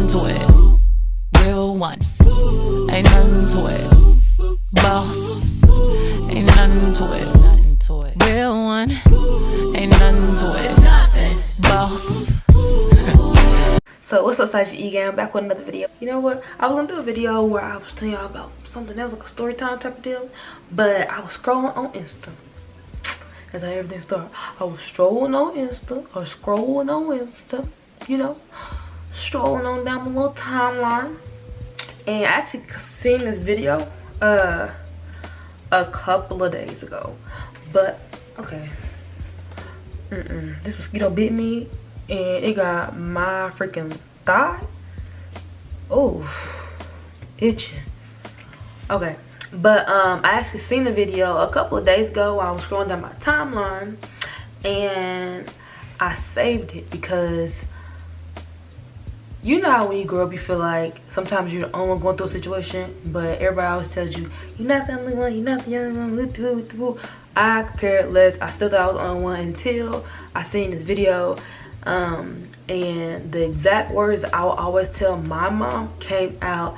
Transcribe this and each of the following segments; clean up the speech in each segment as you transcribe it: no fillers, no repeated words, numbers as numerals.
nothing to it. Real one, ain't nothing to it. Boss, ain't nothing to it. Nothing to it. Real one, ain't nothing to it. Nothing. Boss. So what's up, Side E Gang? Back with another video. You know what? I was gonna do a video where I was telling y'all about something else, like a story time type of deal, but I was scrolling on Insta. That's how everything started. I was strolling on Insta, or scrolling on Insta, you know, strolling on down my little timeline, and I actually seen this video a couple of days ago. But okay, this mosquito bit me and it got my freaking thigh. Oh, itching. Okay, but I actually seen the video a couple of days ago while I was scrolling down my timeline, and I saved it because you know how when you grow up you feel like sometimes you're the only one going through a situation, but everybody always tells you you're not the only one, you're not the only one. I cared less. I still thought I was the only one until I seen this video, and the exact words I will always tell my mom came out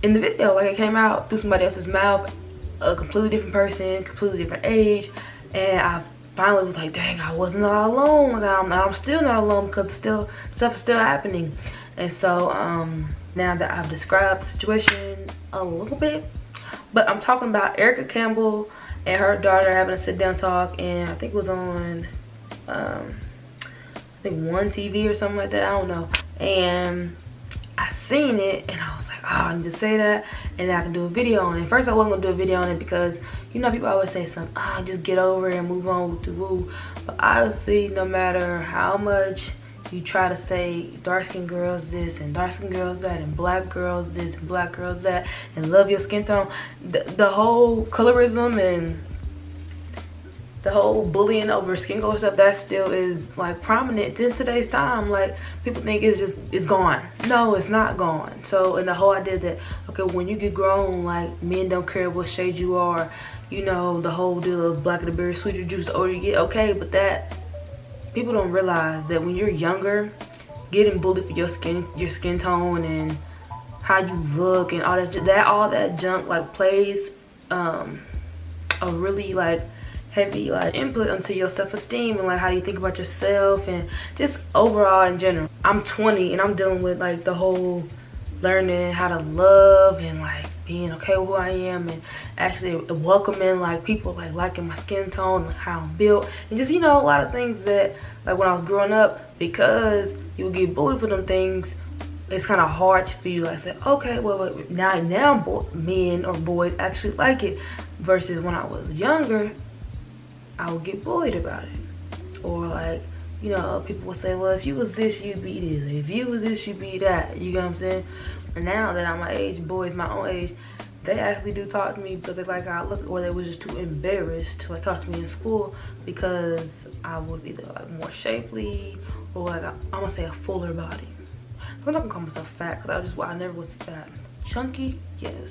in the video. Like, it came out through somebody else's mouth, a completely different person, completely different age, and I finally was like, dang, I wasn't all alone. Like, I'm still not alone because stuff is still happening. And so now that I've described the situation a little bit, but I'm talking about Erica Campbell and her daughter having a sit-down talk, and I think it was on I think One TV or something like that, I don't know. And I seen it and I was like, oh, I need to say that and I can do a video on it. First, I wasn't gonna do a video on it because, you know, people always say something, just get over it and move on with the woo. But obviously, no matter how much you try to say dark-skinned girls this and dark-skinned girls that and black girls this and black girls that and love your skin tone, the whole colorism and the whole bullying over skin color stuff, that still is like prominent in today's time. Like, people think it's gone. No, it's not gone. So, and the whole idea that, okay, when you get grown, like, men don't care what shade you are, you know, the whole deal of blacker the berry, sweeter juice the older you get. Okay, but that, people don't realize that when you're younger, getting bullied for your skin tone and how you look and all that junk like plays a really like heavy like input onto your self-esteem and like how you think about yourself and just overall in general. I'm 20 and I'm dealing with like the whole learning how to love and like being okay with who I am and actually welcoming like people like liking my skin tone and how I'm built and just, you know, a lot of things that like when I was growing up, because you would get bullied for them things, it's kind of hard for you like say, okay, well now men or boys actually like it, versus when I was younger I would get bullied about it. Or like, you know, people would say, well, if you was this, you'd be this. If you was this, you'd be that. You get what I'm saying? And now that I'm my age, boys my own age, they actually do talk to me because they like how I look, or they was just too embarrassed to like talk to me in school because I was either like more shapely or like I'm gonna say a fuller body. I'm not gonna call myself fat because I never was fat. Chunky, yes.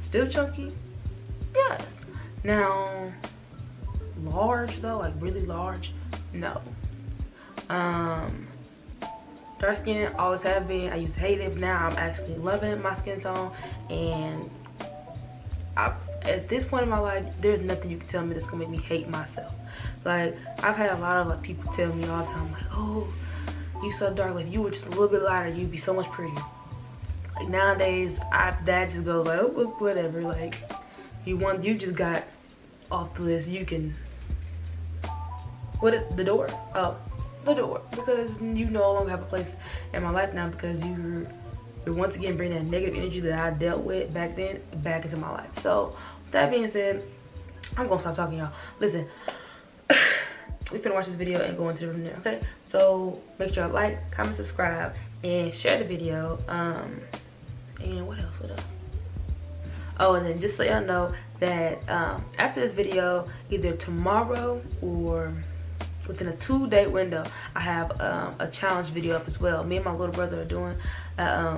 Still chunky, yes. Now, large though, like really large, no. Dark skin, always have been. I used to hate it, but now I'm actually loving my skin tone, and at this point in my life, there's nothing you can tell me that's gonna make me hate myself. Like, I've had a lot of like people tell me all the time, like, oh, you so dark, like if you were just a little bit lighter you'd be so much prettier. Like nowadays that just goes like, oh, whatever, like you just got off the list, you can the door, because you no longer have a place in my life now, because you're once again bringing that negative energy that I dealt with back then back into my life. So with that being said, I'm gonna stop talking, y'all. Listen, we finna watch this video and go into the room now, okay? So make sure you like, comment, subscribe, and share the video. And what else? Oh, and then just so y'all know that after this video, either tomorrow or within a 2-day window, I have a challenge video up as well. Me and my little brother are doing a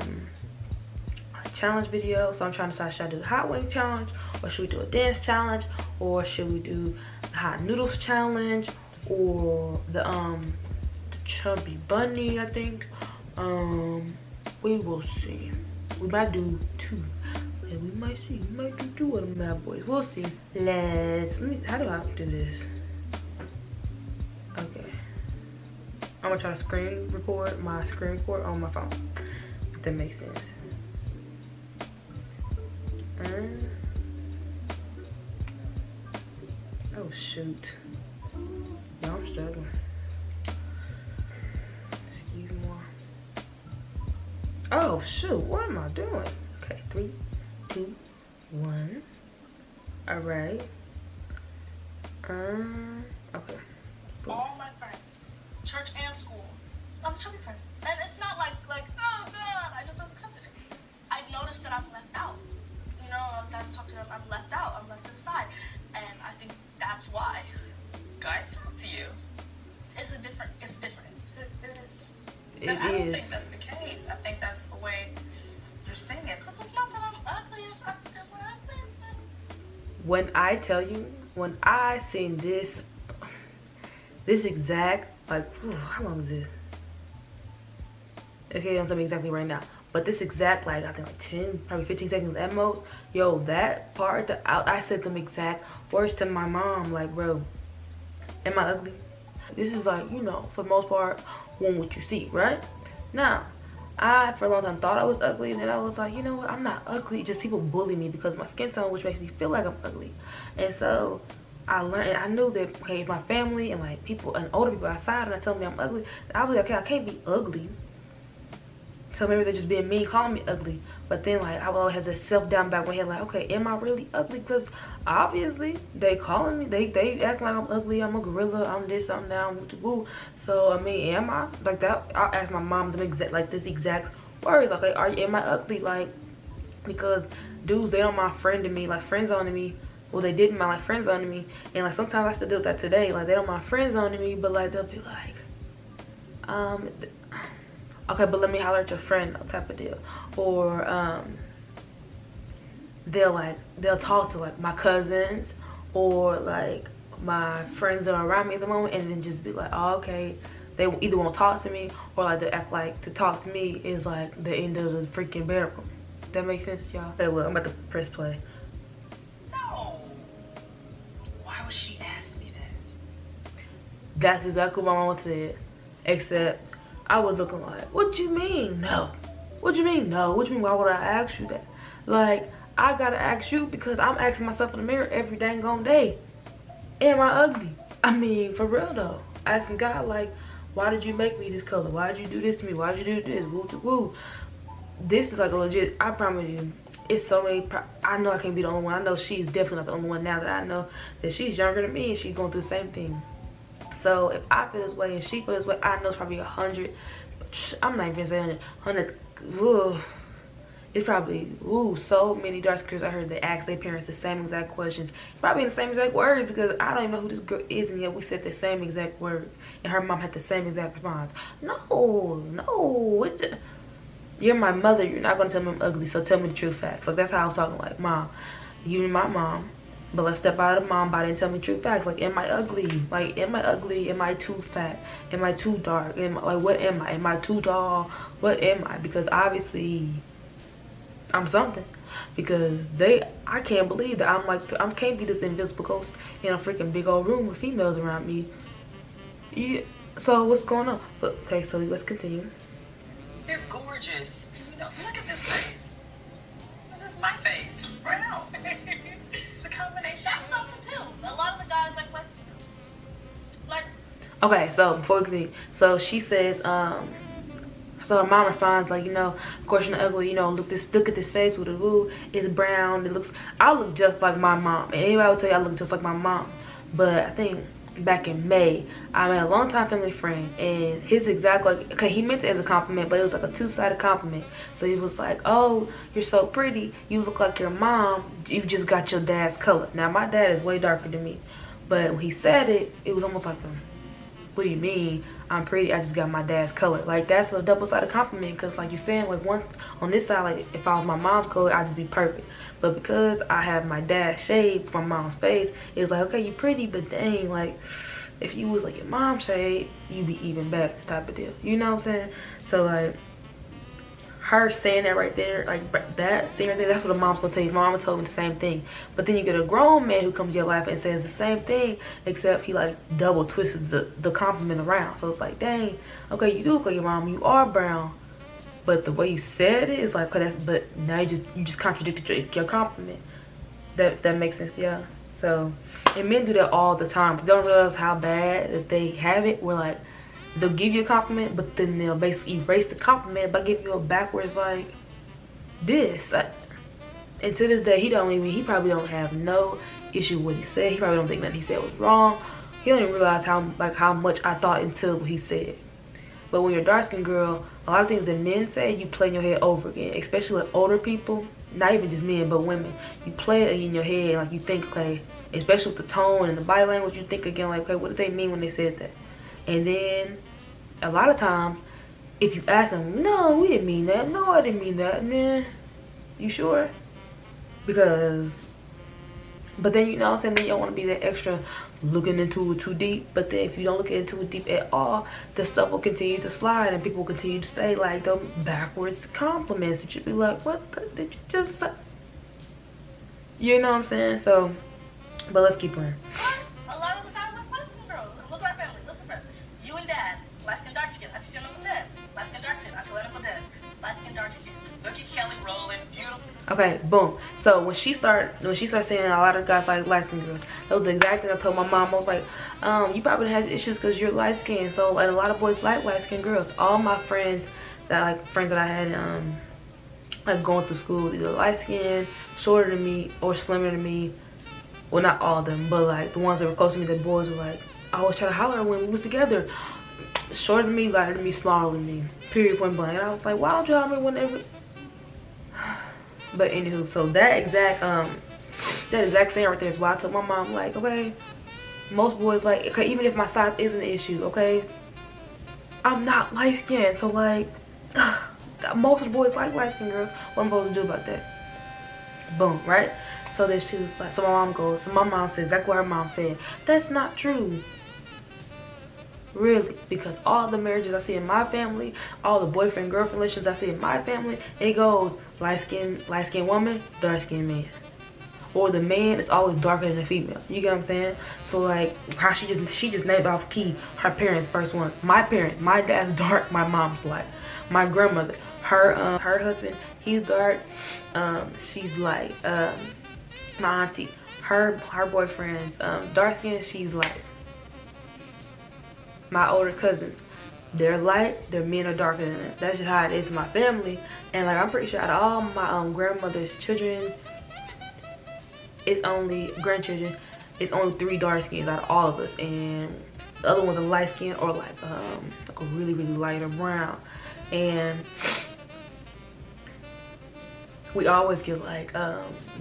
challenge video, so I'm trying to decide, should I do the hot wing challenge, or should we do a dance challenge, or should we do the hot noodles challenge, or the chubby bunny, I think. We will see. We might do 2. And we might see. We might do 2 of them bad boys. We'll see. How do I do this? Okay. I'm gonna try to screen record my screen record on my phone. If that makes sense. Oh shoot. No, I'm struggling. Excuse me. Oh shoot, what am I doing? Okay, 3, 2, 1. Alright. Okay. All my friends, church and school, I'm a chubby friend. And it's not like, oh God, I just don't accept it. I noticed that I'm left out. You know, guys talk to them, I'm left out, I'm left to the side. And I think that's why. Guys talk to you. It's different. It is. But I don't think that's the case. I think that's the way you're saying it. Because it's not that I'm ugly or something. We're ugly. When I tell you, when I seen this exact, like, how long is this? Okay, don't tell me exactly right now. But this exact, like, I think like 10, probably 15 seconds at most. Yo, that part, I said them exact words to my mom. Like, bro, am I ugly? This is like, you know, for the most part, what you see, right? Now, I, for a long time, thought I was ugly. And then I was like, you know what? I'm not ugly. Just people bully me because of my skin tone, which makes me feel like I'm ugly. And so I learned, and I knew that, okay, if my family and like people and older people outside and I tell me I'm ugly, I was like, okay, I can't be ugly. So maybe they're just being mean, calling me ugly. But then, like, I would always have this self-doubt back in my head, like, okay, am I really ugly? Because obviously they calling me, they act like I'm ugly, I'm a gorilla, I'm this, I'm that, I'm woo. So I mean, am I like that? I'll ask my mom them this exact words, like, am I ugly? Like, because dudes, they don't mind friending me, like friends on me. Well, they didn't mind like friends on me, and like sometimes I still do that today. Like, they don't mind friends on me, but like they'll be like, okay, but let me holler at your friend, type of deal. Or they'll talk to like my cousins or like my friends that are around me at the moment, and then just be like, oh, okay. They either won't talk to me, or like they act like to talk to me is like the end of the freaking bedroom. That makes sense, y'all? Hey, look, I'm about to press play. No. Why would she ask me that? That's exactly what my mama said. Except I was looking like, what you mean no? What you mean no? What you mean why would I ask you that? Like, I gotta ask you because I'm asking myself in the mirror every dang on day. Am I ugly? I mean, for real though. Asking God, like, why did you make me this color? Why did you do this to me? Why did you do this? Woo to woo. This is like a legit, I promise you, it's so many, I know I can't be the only one. I know she's definitely not the only one now that I know that she's younger than me and she's going through the same thing. So if I feel this way and she feels this way, I know it's probably 100. I'm not even saying 100. Ooh, it's probably so many dark skins I heard they ask their parents the same exact questions, probably in the same exact words, because I don't even know who this girl is, and yet we said the same exact words, and her mom had the same exact response. No, you're my mother. You're not gonna tell me I'm ugly, so tell me the true facts. Like, that's how I was talking. Like, mom, you're my mom. But let's step out of mom body and tell me true facts. Like, am I ugly? Like, am I ugly? Am I too fat? Am I too dark? Like, what am I? Am I too tall? What am I? Because obviously, I'm something. Because I can't believe that I can't be this invisible ghost in a freaking big old room with females around me. Yeah. So what's going on? But, okay, so let's continue. You're gorgeous. You know, look at this face. This is my face. It's brown. It's a combination. That's something too. A lot of the guys like my skin. Like. Okay, so before we continue, so she says, so her mom responds like, you know, of course you're not ugly. You know, look at this face with a woo. It's brown. I look just like my mom. And anybody would tell you I look just like my mom. But I think back in May, I met a longtime family friend, and his exact, like, okay, he meant it as a compliment, but it was like a two-sided compliment. So he was like, oh, you're so pretty, you look like your mom, you've just got your dad's color. Now my dad is way darker than me, but when he said it, it was almost like what do you mean I'm pretty, I just got my dad's color? Like, that's a double-sided compliment, because like you're saying, like, one on this side, like, if I was my mom's color, I'd just be perfect. But because I have my dad's shade from mom's face, it's like, okay, you pretty, but dang, like, if you was like your mom's shade, you'd be even better, type of deal. You know what I'm saying? So like, her saying that right there, like that saying right there, that's what a mom's gonna tell you. My mama told me the same thing. But then you get a grown man who comes to your life and says the same thing, except he like double twisted the compliment around. So it's like, dang, okay, you do look like your mom, you are brown, but the way you said it is like, okay, but now you just contradicted your compliment. That makes sense, yeah. So, and men do that all the time. They don't realize how bad that they have it. Where like they'll give you a compliment, but then they'll basically erase the compliment by giving you a backwards like this. And to this day, he probably don't have no issue with what he said. He probably don't think that he said was wrong. He don't even realize how much I thought until what he said. But when you're a dark-skinned girl, a lot of things that men say, you play in your head over again. Especially with older people, not even just men, but women. You play it in your head, like you think, okay, especially with the tone and the body language, you think again, like, okay, what did they mean when they said that? And then, a lot of times, if you ask them, no, we didn't mean that. No, I didn't mean that. Nah, you sure? Because, but then, you know what I'm saying, then you don't want to be that extra looking into it too deep. But then if you don't look into it deep at all, the stuff will continue to slide and people will continue to say like the backwards compliments that you'd be like, what did you just say? You know what I'm saying? So, but let's keep going. A lot of the guys like light skin girls. Look at our family. Look at you and dad. Light skin, dark skin. I teach your Uncle Ted. Light skin, dark skin. I tell Uncle Des. Light skin, dark skin. Look at Kelly Rowland, beautiful. Okay, boom. So when she started saying a lot of guys like light skinned girls, that was the exact thing I told my mom. I was like, you probably had issues because you're light skinned. So like a lot of boys like light skinned girls. All my friends that I had like going through school, either light skinned, shorter than me, or slimmer than me. Well, not all of them, but like the ones that were close to me, the boys were like, I always try to holler when we was together. Shorter than me, lighter than me, smaller than me. Period, point blank. And I was like, why don't you holler whenever? But anywho, so that exact saying right there is why I told my mom, like, okay, most boys like, okay, even if my size is an issue, okay, I'm not light skinned, so like, most of the boys like light skinned girls. What am I supposed to do about that? Boom, right? So then she was like, so my mom said exactly what her mom said. That's not true. Really, because all the marriages I see in my family, all the boyfriend-girlfriend relations I see in my family, it goes light-skinned woman, dark-skinned man. Or the man is always darker than the female. You get what I'm saying? So like how she just named off key her parents' first ones. My dad's dark, my mom's light. My grandmother, her husband, he's dark, she's light. My auntie, her boyfriend's dark skin, she's light. My older cousins, they're light, their men are darker than them. That's just how it is in my family. And like I'm pretty sure out of all my grandmother's children, grandchildren, it's only 3 dark skins out of all of us, and the other ones are light skin or like a really light or brown. And we always get like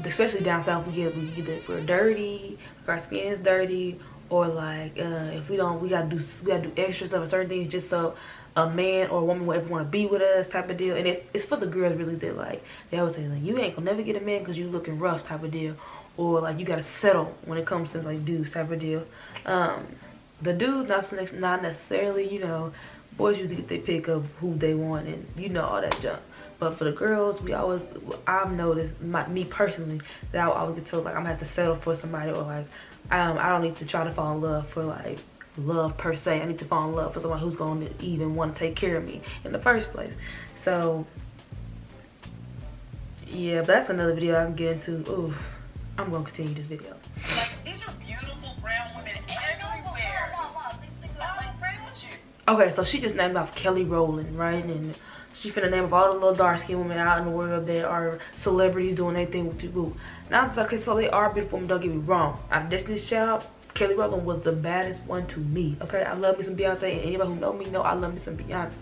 especially down south, we're dirty, our skin's dirty, or like if we gotta do extra stuff or certain things just so a man or a woman will ever want to be with us type of deal. And it's for the girls really that like they always say like you ain't gonna never get a man because you looking rough type of deal, or like you gotta settle when it comes to like dudes type of deal. The dudes not necessarily, you know, boys usually get their pick of who they want and you know all that junk. But for the girls, I've noticed, me personally, that I always get told like I'm gonna have to settle for somebody, or like I don't need to try to fall in love for like love per se. I need to fall in love for someone who's gonna even want to take care of me in the first place. So yeah, but that's another video I can get into. Ooh, I'm gonna continue this video. Like these are beautiful brown women everywhere. Like brown with you. Okay, so she just named off Kelly Rowland, right? And she finna name of all the little dark skinned women out in the world that are celebrities doing their thing with the boo. Now, okay, so they are beautiful, don't get me wrong. Out of Destiny's Child, Kelly Rowland was the baddest one to me. Okay, I love me some Beyonce, and anybody who know me know I love me some Beyonce.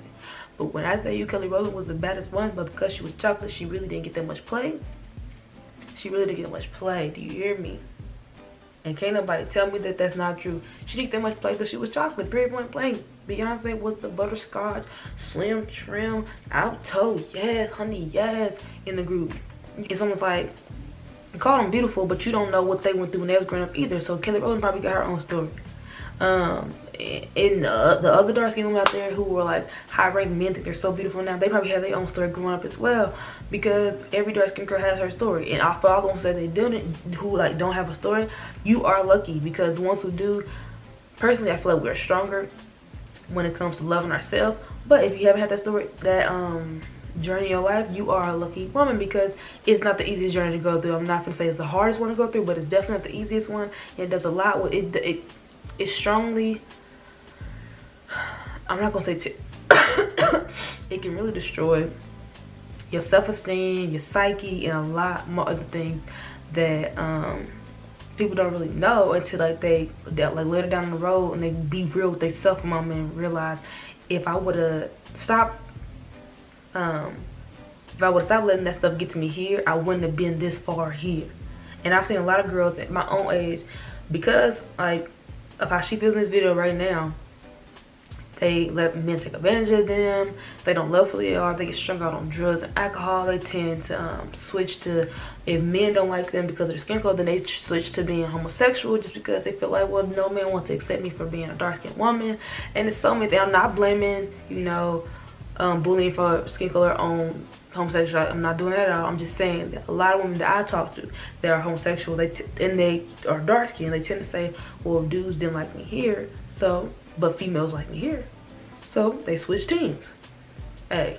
But when I say Kelly Rowland was the baddest one, but because she was chocolate, she really didn't get that much play. She really didn't get much play. Do you hear me? And can't nobody tell me that that's not true. She didn't get that much play because she was chocolate. Period, point blank. Beyonce was the butterscotch, slim, trim, out toe, yes, honey, yes, in the group. It's almost like you call them beautiful, but you don't know what they went through when they was growing up either. So Kelly Rowland probably got her own story. And the other dark skinned women out there who were like high ranked men think they're so beautiful now, they probably have their own story growing up as well, because every dark skinned girl has her story. And for all those that they didn't, who like don't have a story, you are lucky, because the ones who do, personally I feel like we're stronger when it comes to loving ourselves. But if you haven't had that story, that journey in your life, you are a lucky woman, because it's not the easiest journey to go through. I'm not gonna say it's the hardest one to go through, but it's definitely not the easiest one. And it does a lot with it. It strongly, I'm not gonna say it can really destroy your self-esteem, your psyche, and a lot more other things that people don't really know until like they like later down the road, and they be real with themselves a moment and realize, if I would have stopped letting that stuff get to me here, I wouldn't have been this far here. And I've seen a lot of girls at my own age, because like of how she feels in this video right now, they let men take advantage of them. They don't love who they are. They get strung out on drugs and alcohol. They tend to switch to, if men don't like them because of their skin color, then they switch to being homosexual, just because they feel like, well, no man wants to accept me for being a dark-skinned woman. And it's so many things. I'm not blaming, you know, bullying for skin color on homosexual. I'm not doing that at all. I'm just saying that a lot of women that I talk to that are homosexual, and they are dark-skinned, they tend to say, well, dudes didn't like me here, so, but females like me here, so they switch teams. Hey,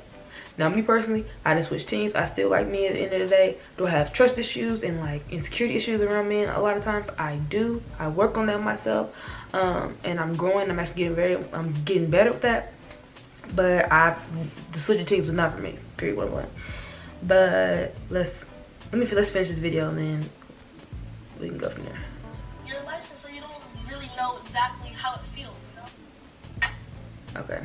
now me personally, I didn't switch teams. I still like men at the end of the day. Do I have trust issues and like insecurity issues around men? A lot of times I do. I work on that myself, and I'm growing. I'm actually getting better with that. But the switching teams was not for me. Period. One. But let's finish this video, and then we can go from there. You're licensed, so you don't really know exactly how it feels, you know? Okay.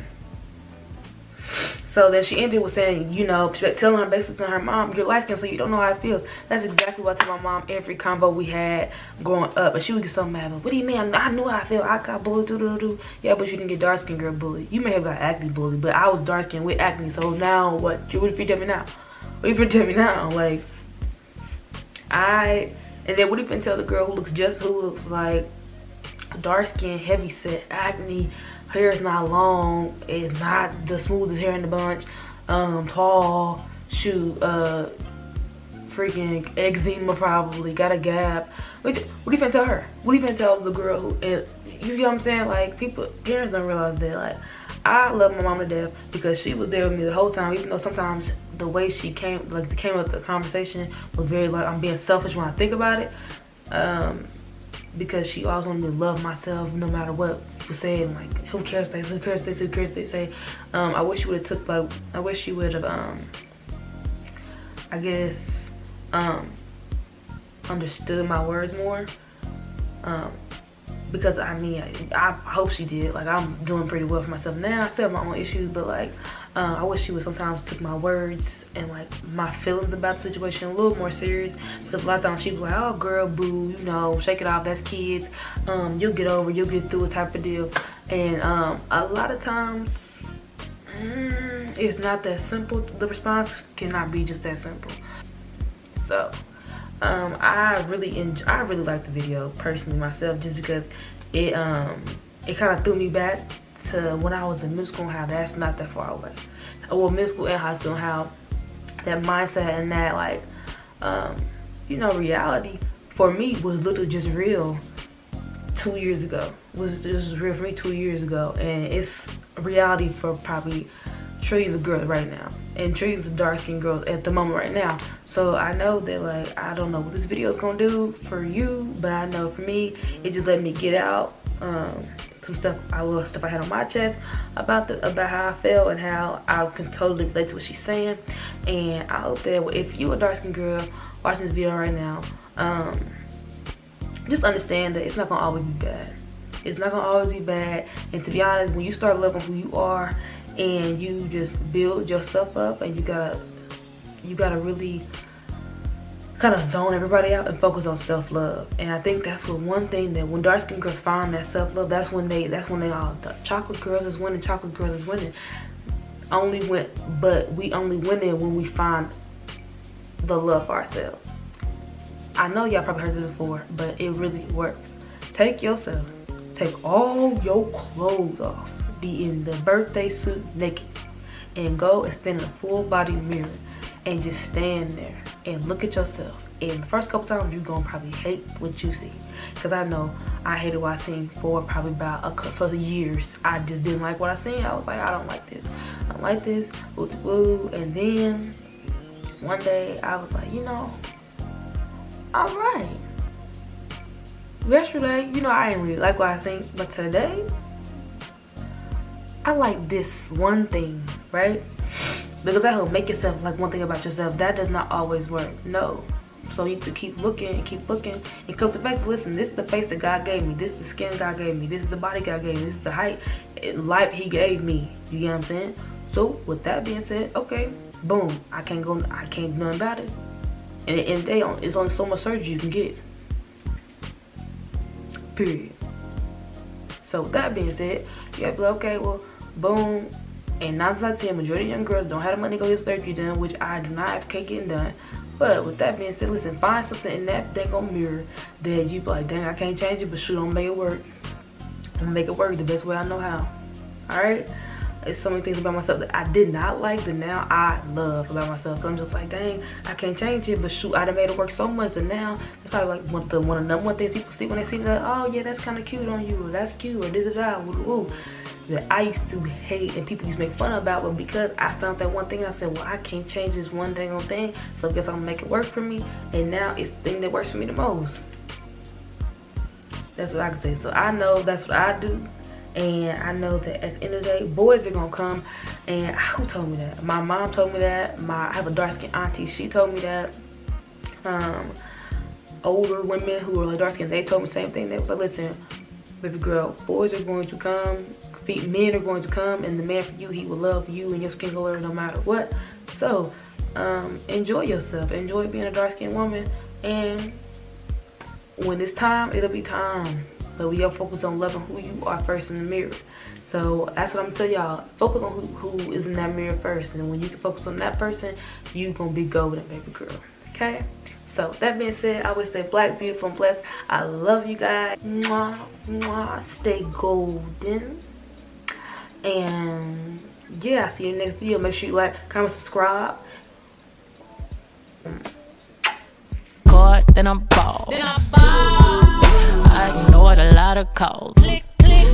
So then she ended with saying, you know, telling her, basically telling her mom, you're light skinned, so you don't know how it feels. That's exactly what I told my mom every combo we had growing up. But she would get so mad. But what do you mean? I knew how I felt. I got bullied. Yeah, but you didn't get dark skinned girl bullied. You may have got acne bullied, but I was dark skinned with acne. So now what? What if you tell me now? What if you tell me now? Like, and then what if you tell the girl who looks like dark skin, heavy set, acne, hair is not long, it's not the smoothest hair in the bunch, tall, freaking eczema, probably got a gap. What do you finna tell her? What do you finna tell the girl who, you know what I'm saying? Like, parents don't realize that. Like, I love my mom to death because she was there with me the whole time, even though sometimes the way she came up with the conversation was very like, I'm being selfish when I think about it. Because she always wanted me to love myself no matter what was said, and like, who cares they say. I wish you would have I guess understood my words more, because I mean, I hope she did. Like, I'm doing pretty well for myself now. I still have my own issues, but like, I wish she would sometimes took my words and like my feelings about the situation a little more serious, because a lot of times she was like, oh girl, boo, you know, shake it off, that's kids, you'll get over, you'll get through it type of deal. And a lot of times it's not that simple. The response cannot be just that simple. So I really liked the video personally myself, just because it kind of threw me back to when I was in middle school, and how that's not that far away. Well, middle school and high school, and how that mindset and that, like, you know, reality for me was literally just real 2 years ago. Was real for me 2 years ago, and it's reality for probably trillions of girls right now, and trillions of dark-skinned girls at the moment right now. So I know that, like, I don't know what this video is gonna do for you, but I know for me, it just let me get out some stuff I had on my chest about how I felt, and how I can totally relate to what she's saying. And I hope that if you a dark-skinned girl watching this video right now, just understand that it's not gonna always be bad. It's not gonna always be bad. And to be honest, when you start loving who you are, and you just build yourself up, and you gotta really kind of zone everybody out and focus on self-love. And I think that's one thing that when dark-skinned girls find that self-love, that's when they all, the chocolate girls is winning, chocolate girls is winning. But we only win it when we find the love for ourselves. I know y'all probably heard this before, but it really works. Take yourself take all your clothes off, be in the birthday suit naked, and go and stand in a full body mirror and just stand there and look at yourself. And the first couple times you're gonna probably hate what you see, because I know I hated what I seen for probably about for years. I just didn't like what I seen. I was like, I don't like this, I don't like this, woo. And then one day I was like, you know, all right. Yesterday, you know, I didn't really like what I seen, but today I like this one thing, right? Because that will make yourself like one thing about yourself. That does not always work. No. So you have to keep looking and keep looking and come back to, listen, this is the face that God gave me. This is the skin God gave me. This is the body God gave me. This is the height and life he gave me. You get what I'm saying? So with that being said, okay, boom. I can't do nothing about it. And at the end of the day, it's only so much surgery you can get. Period. So with that being said, you gotta be like, okay, well, boom. And 9 times out of 10, majority of young girls don't have the money to go get surgery done, which I do not advocate getting done. But with that being said, listen, find something in that dang on mirror that you be like, dang, I can't change it, but shoot, I'm gonna make it work. I'm gonna make it work the best way I know how. Alright? There's so many things about myself that I did not like that now I love about myself. So I'm just like, dang, I can't change it, but shoot, I done made it work so much that now it's probably like one of the number one things people see when they see me, like, oh yeah, that's kind of cute on you, or that's cute, or this or that, woo. That I used to hate and people used to make fun about, but because I found that one thing, I said, well, I can't change this one dang on thing, so I guess I'm gonna make it work for me. And now it's the thing that works for me the most. That's what I can say. So I know that's what I do, and I know that at the end of the day, boys are gonna come. And who told me that? My mom told me that. I have a dark skinned auntie, she told me that. Older women who are like dark skinned, they told me the same thing. They was like, listen, baby girl, boys are going to come, men are going to come, and the man for you, he will love you and your skin color no matter what. So enjoy yourself, enjoy being a dark-skinned woman, and when it's time, it'll be time. But we gotta focus on loving who you are first in the mirror. So that's what I'm telling y'all, focus on who is in that mirror first, and when you can focus on that person, you gonna be golden, baby girl. Okay? So that being said, I always say black, beautiful, and blessed. I love you guys. Mwah, mwah. Stay golden. And yeah, I'll see you in the next video. Make sure you like, comment, subscribe. Caught, then I'm bald. I ignored a lot of calls.